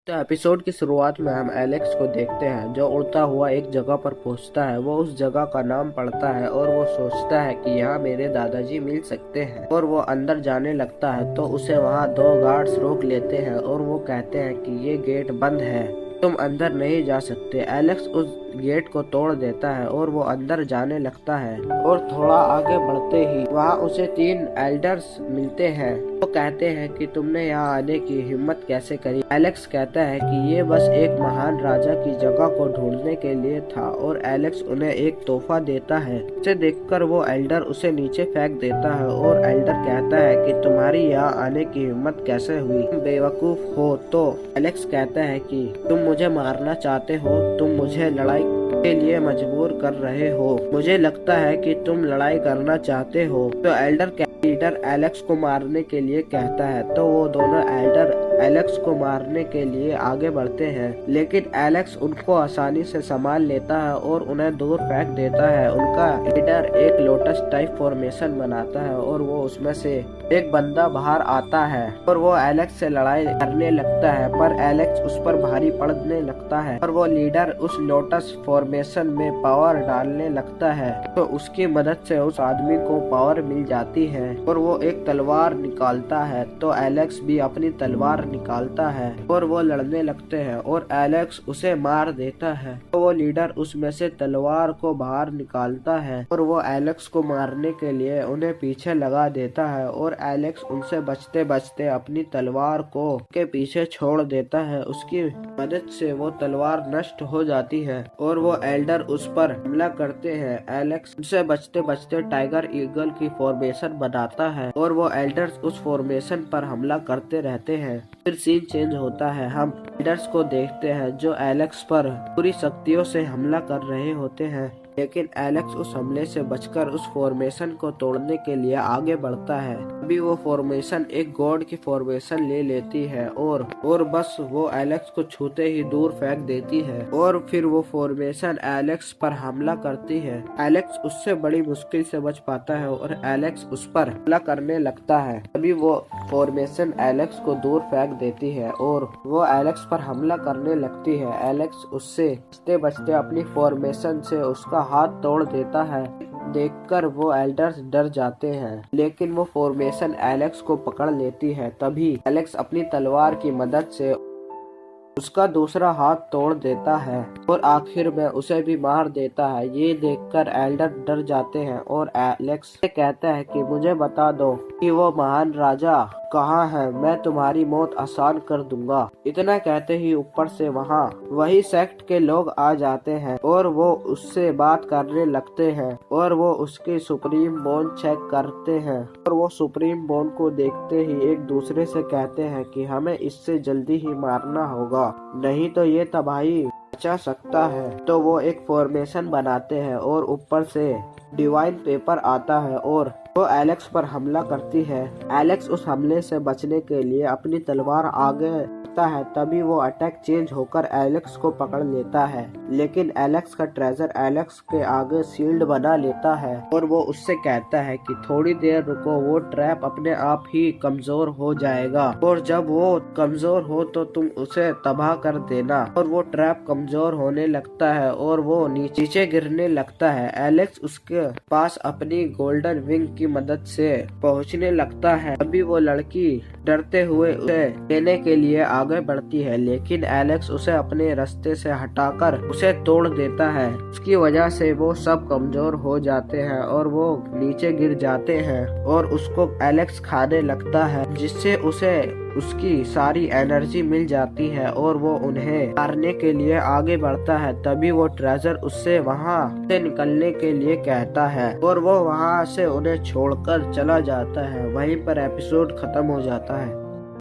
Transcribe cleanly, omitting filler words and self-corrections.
तो एपिसोड की शुरुआत में हम एलेक्स को देखते हैं जो उड़ता हुआ एक जगह पर पहुंचता है। वो उस जगह का नाम पढ़ता है और वो सोचता है कि यहाँ मेरे दादाजी मिल सकते हैं और वो अंदर जाने लगता है तो उसे वहाँ दो गार्ड्स रोक लेते हैं और वो कहते हैं कि ये गेट बंद है, तुम अंदर नहीं जा सकते। एलेक्स उस गेट को तोड़ देता है और वो अंदर जाने लगता है और थोड़ा आगे बढ़ते ही वहाँ उसे तीन एल्डर्स मिलते हैं। वो कहते हैं कि तुमने यहाँ आने की हिम्मत कैसे करी। एलेक्स कहता है कि ये बस एक महान राजा की जगह को ढूंढने के लिए था और एलेक्स उन्हें एक तोहफा देता है। उसे देखकर वो एल्डर उसे नीचे फेंक देता है और एल्डर कहता है कि तुम्हारी यहाँ आने की हिम्मत कैसे हुई, तुम बेवकूफ हो। तो एलेक्स कहता है कि तुम मुझे मारना चाहते हो, तुम मुझे लड़ाई के लिए मजबूर कर रहे हो, मुझे लगता है कि तुम लड़ाई करना चाहते हो। तो एल्डर लीडर एलेक्स को मारने के लिए कहता है तो वो दोनों एल्डर एलेक्स को मारने के लिए आगे बढ़ते हैं, लेकिन एलेक्स उनको आसानी से संभाल लेता है और उन्हें दूर फेंक देता है। उनका लीडर एक लोटस टाइप फॉर्मेशन बनाता है और वो उसमें से एक बंदा बाहर आता है और वो एलेक्स से लड़ाई करने लगता है, पर एलेक्स उस पर भारी पड़ने लगता है और वो लीडर उस लोटस फॉर्मेशन में पावर डालने लगता है। तो उसकी मदद से उस आदमी को पावर मिल जाती है और वो एक तलवार निकालता है। तो एलेक्स भी अपनी तलवार निकालता है और वो लड़ने लगते हैं और एलेक्स उसे मार देता है। तो वो लीडर उसमें से तलवार को बाहर निकालता है और वो एलेक्स को मारने के लिए उन्हें पीछे लगा देता है और एलेक्स उनसे बचते बचते अपनी तलवार को के पीछे छोड़ देता है। उसकी मदद से वो तलवार नष्ट हो जाती है और वो एल्डर उस पर हमला करते हैं। एलेक्स उनसे बचते बचते टाइगर ईगल की फॉर्मेशन बनाता है और वो एल्डर्स उस फॉर्मेशन पर हमला करते रहते हैं। फिर सीन चेंज होता है, हम एल्डर्स को देखते हैं जो एलेक्स पर पूरी शक्तियों से हमला कर रहे होते हैं, लेकिन एलेक्स उस हमले से बचकर उस फॉर्मेशन को तोड़ने के लिए आगे बढ़ता है। अभी वो फॉर्मेशन एक गॉड की फॉर्मेशन ले लेती है और बस वो एलेक्स को छूते ही दूर फेंक देती है और फिर वो फॉर्मेशन एलेक्स पर हमला करती है। एलेक्स उससे बड़ी मुश्किल से बच पाता है और एलेक्स उस पर हमला करने लगता है। अभी वो फॉर्मेशन एलेक्स को दूर फेंक देती है और वो एलेक्स पर हमला करने लगती है। एलेक्स उससे बचते बचते अपनी फॉर्मेशन से उसका हाथ तोड़ देता है। देखकर वो एल्डर्स डर जाते हैं, लेकिन वो फॉर्मेशन एलेक्स को पकड़ लेती है। तभी एलेक्स अपनी तलवार की मदद से उसका दूसरा हाथ तोड़ देता है और आखिर में उसे भी मार देता है। ये देखकर एल्डर डर जाते हैं और एलेक्स से कहता है कि मुझे बता दो कि वो महान राजा कहाँ है, मैं तुम्हारी मौत आसान कर दूंगा। इतना कहते ही ऊपर से वहाँ वही सेक्ट के लोग आ जाते हैं और वो उससे बात करने लगते हैं और वो उसकी सुप्रीम बॉन्ड चेक करते हैं और वो सुप्रीम बॉन्ड को देखते ही एक दूसरे से कहते हैं कि हमें इससे जल्दी ही मारना होगा, नहीं तो ये तबाही मचा सकता है। तो वो एक फॉर्मेशन बनाते हैं और ऊपर से डिवाइन पेपर आता है और वो एलेक्स पर हमला करती है। एलेक्स उस हमले से बचने के लिए अपनी तलवार आगे बढ़ता है, तभी वो अटैक चेंज होकर एलेक्स को पकड़ लेता है, लेकिन एलेक्स का ट्रेजर एलेक्स के आगे शील्ड बना लेता है और वो उससे कहता है कि थोड़ी देर रुको, वो ट्रैप अपने आप ही कमजोर हो जाएगा और जब वो कमजोर हो तो तुम उसे तबाह कर देना। और वो ट्रैप कमजोर होने लगता है और वो नीचे गिरने लगता है। एलेक्स उसके पास अपनी गोल्डन विंग की मदद से पहुंचने लगता है। अभी वो लड़की डरते हुए उसे लेने के लिए आगे बढ़ती है, लेकिन एलेक्स उसे अपने रास्ते से हटाकर उसे तोड़ देता है। उसकी वजह से वो सब कमजोर हो जाते हैं और वो नीचे गिर जाते हैं और उसको एलेक्स खाने लगता है, जिससे उसे उसकी सारी एनर्जी मिल जाती है और वो उन्हें मारने के लिए आगे बढ़ता है। तभी वो ट्रेजर उससे वहाँ से निकलने के लिए कहता है और वो वहाँ से उन्हें छोड़कर चला जाता है। वहीं पर एपिसोड खत्म हो जाता है।